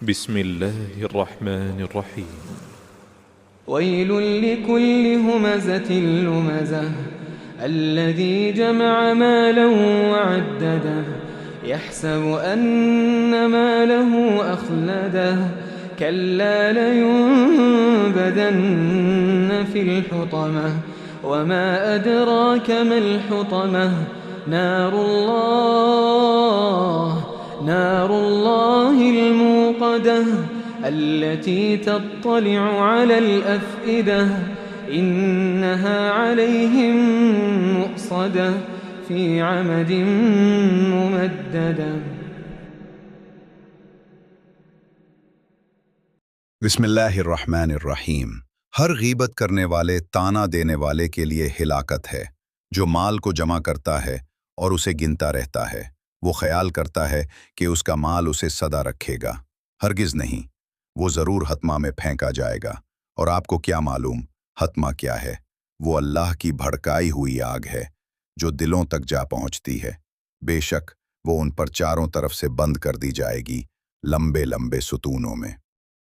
بسم الله الرحمن الرحيم. ويل لكل همزة لمزة الذي جمع مالا وعدده يحسب أن ماله أخلده كلا لينبذن في الحطمة وما أدراك ما الحطمة نار الله الموقدة التي تطلع على الأفئدة إنها عليهم مؤصدة في عمد ممددة. बिस्मिल्लाहिर्रहमानिर्रहीम। हर गीबत करने वाले, ताना देने वाले के लिए हिलाकत है। जो माल को जमा करता है और उसे गिनता रहता है, वो ख्याल करता है कि उसका माल उसे सदा रखेगा। हरगिज़ नहीं, वो ज़रूर हतमा में फेंका जाएगा। और आपको क्या मालूम हतमा क्या है? वो अल्लाह की भड़काई हुई आग है जो दिलों तक जा पहुँचती है। बेशक वो उन पर चारों तरफ से बंद कर दी जाएगी, लंबे लंबे सुतूनों में।